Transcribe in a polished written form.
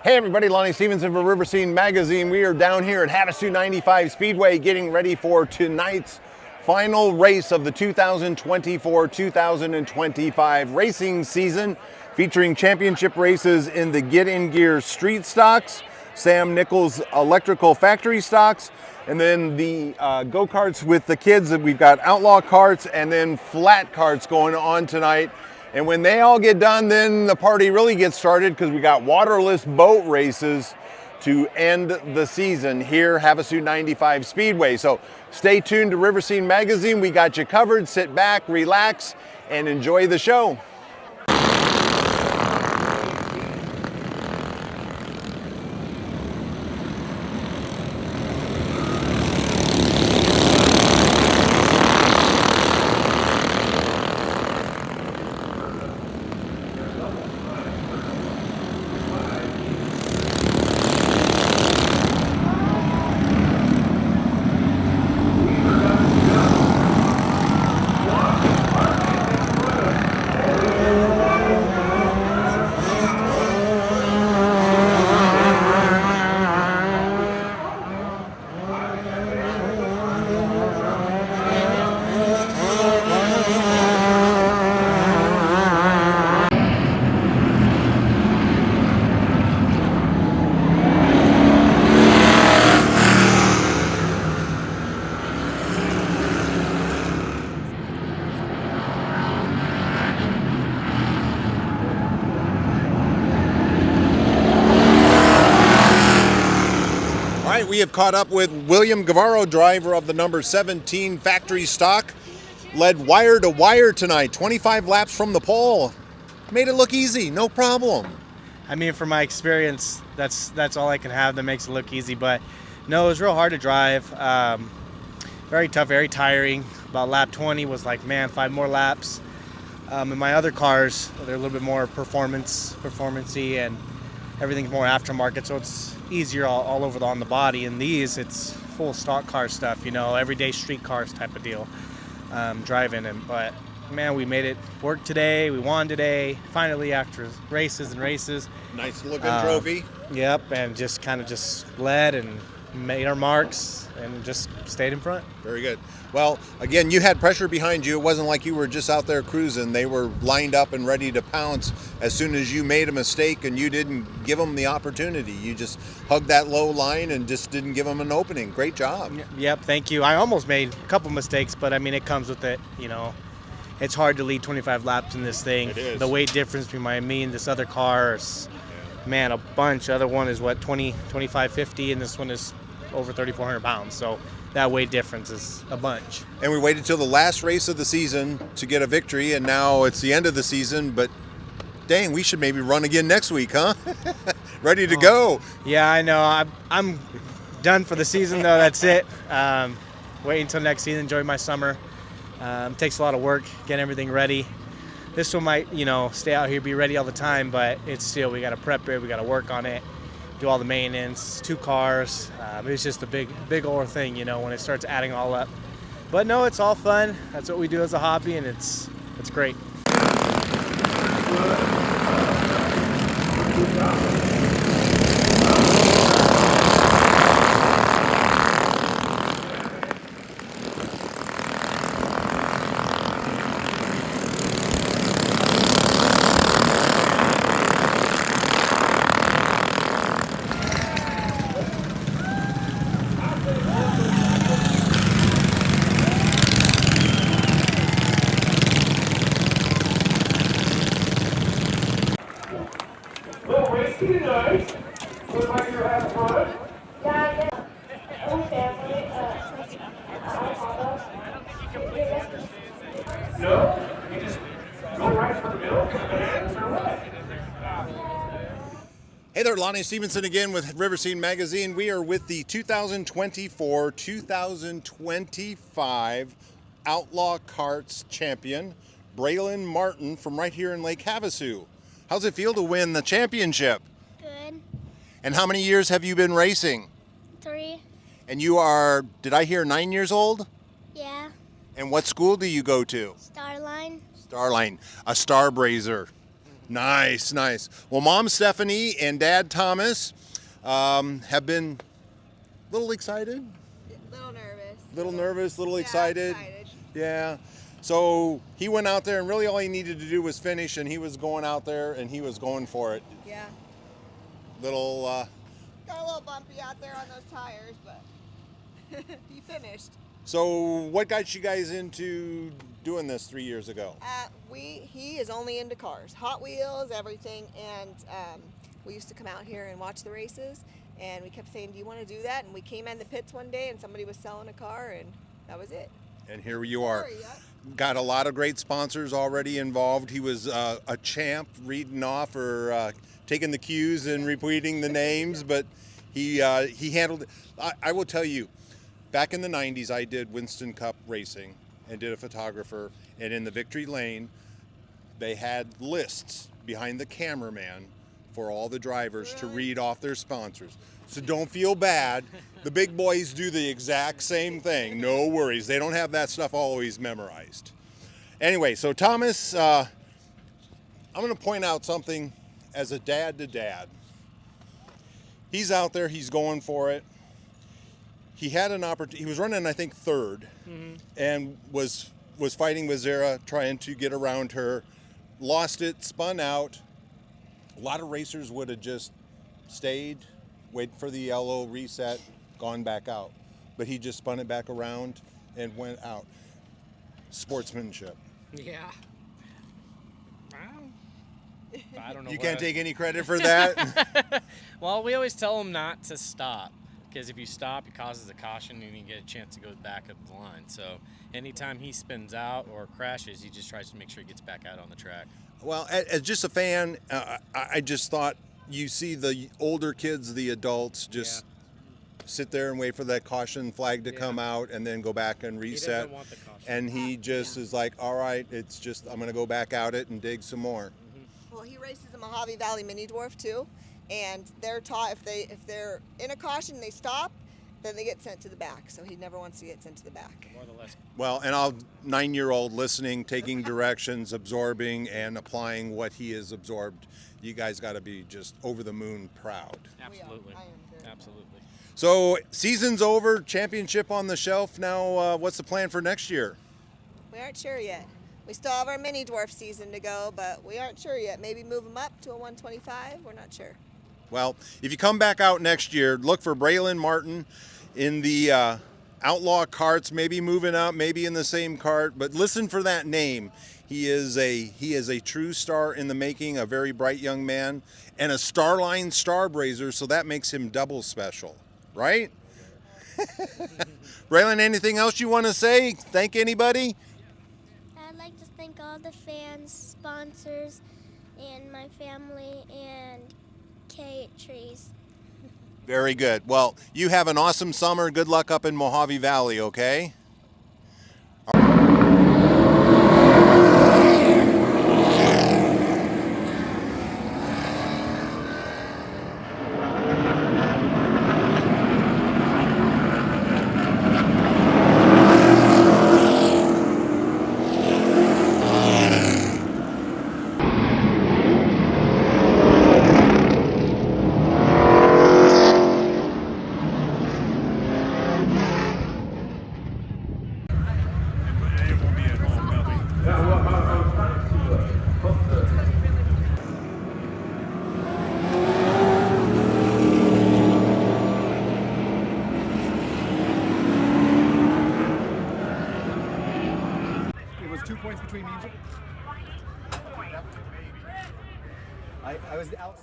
Hey everybody, Lonnie Stevenson for RiverScene Magazine. We are down here at Havasu 95 Speedway getting ready for tonight's final race of the 2024-2025 racing season, featuring championship races in the Get In Gear Street Stocks, Sam Nichols Electrical Factory Stocks, and then the go-karts with the kids. We've got outlaw carts and then flat carts going on tonight. And when they all get done, then the party really gets started because we got waterless boat races to end the season here, Havasu 95 Speedway. So stay tuned to RiverScene Magazine. We got you covered. Sit back, relax, and enjoy the show. We have caught up with William Guevara, driver of the number 17 factory stock. Led wire to wire tonight, 25 laps from the pole. Made it look easy, no problem. I mean, from my experience, that's all I can have that makes it look easy. But no, it was real hard to drive. Very tough, very tiring. About lap 20 was like, man, 5 more laps. In my other cars, they're a little bit more performance-y, and everything's more aftermarket, so it's easier all over on the body. And these, it's full stock car stuff, everyday street cars type of deal, driving. But man, we made it work today. We won today, finally, after races and races. Nice looking trophy. Yep, and just led and made our marks and just stayed in front. Very good. Well, again, you had pressure behind you. It wasn't like you were just out there cruising. They were lined up and ready to pounce as soon as you made a mistake, and you didn't give them the opportunity. You just hugged that low line and just didn't give them an opening. Great job. Yep, thank you. I almost made a couple mistakes, but I mean, it comes with it, It's hard to lead 25 laps in this thing. It is. The weight difference between me and this other car is, man, a bunch. The other one is 2550, and this one is over 3,400 pounds. So that weight difference is a bunch. And we waited till the last race of the season to get a victory, and now it's the end of the season, but dang, we should maybe run again next week, huh? Ready to go. Yeah, I know. I'm done for the season, though. That's it. Wait until next season, enjoy my summer. Takes a lot of work, getting everything ready. This one might, stay out here, be ready all the time, but it's still, we got to prep it, we got to work on it, do all the maintenance, 2 cars. It's just a big old thing, when it starts adding all up. But no, it's all fun. That's what we do as a hobby, and it's great. Hey there, Lonnie Stevenson again with RiverScene Magazine. We are with the 2024-2025 Outlaw Karts champion, Braylon Martin from right here in Lake Havasu. How's it feel to win the championship? Good. And how many years have you been racing? 3. And you are, did I hear, 9 years old? Yeah. And what school do you go to? Starline. Starline, a Starbrazer. Nice, nice. Well, Mom Stephanie and Dad Thomas have been a little excited. Little nervous. Little excited. Yeah. So he went out there, and really all he needed to do was finish, and he was going out there, and he was going for it. Yeah. Little. Got a little bumpy out there on those tires, but he finished. So what got you guys into doing this 3 years ago? He is only into cars, Hot Wheels, everything, and we used to come out here and watch the races, and we kept saying, do you want to do that? And we came in the pits one day, and somebody was selling a car, and that was it. And here you are. Sorry, yeah. Got a lot of great sponsors already involved. He was a champ reading off or taking the cues and repeating the names, but he handled it. I will tell you, back in the 90s, I did Winston Cup racing and did a photographer, and in the victory lane, they had lists behind the cameraman for all the drivers to read off their sponsors. So don't feel bad. The big boys do the exact same thing. No worries. They don't have that stuff always memorized. Anyway, so Thomas, I'm going to point out something as a dad to dad. He's out there. He's going for it. He had an opportunity. He was running, I think, third, and was fighting with Zara, trying to get around her. Lost it, spun out. A lot of racers would have just stayed, waited for the yellow, reset, gone back out. But he just spun it back around and went out. Sportsmanship. Yeah. I don't know. You can't take any credit for that? Well, we always tell him not to stop, because if you stop, it causes a caution and you get a chance to go back up the line. So anytime he spins out or crashes, he just tries to make sure he gets back out on the track. Well, as just a fan, I just thought you see the older kids, the adults, just sit there and wait for that caution flag to come out and then go back and reset. He doesn't want the caution. And he just is like, all right, it's just, I'm going to go back out it and dig some more. Well, he races the Mojave Valley Mini Dwarf too, and they're taught if they're in a caution, they stop, then they get sent to the back. So he never wants to get sent to the back. More or less. Well, and I'll 9-year-old listening, taking directions, absorbing, and applying what he has absorbed. You guys got to be just over the moon proud. Absolutely. I am very Absolutely. So season's over, championship on the shelf. Now, what's the plan for next year? We aren't sure yet. We still have our Mini Dwarf season to go, but we aren't sure yet. Maybe move them up to a 125. We're not sure. Well, if you come back out next year, look for Braylon Martin in the outlaw carts, maybe moving up, maybe in the same cart, but listen for that name. He is a true star in the making, a very bright young man, and a Starline Starbrazer, so that makes him double special, right? Braylon, anything else you want to say? Thank anybody? I'd like to thank all the fans, sponsors, and my family, and K Trees. Very good. Well, you have an awesome summer. Good luck up in Mojave Valley, okay? It was 2 points between me and you. I was out.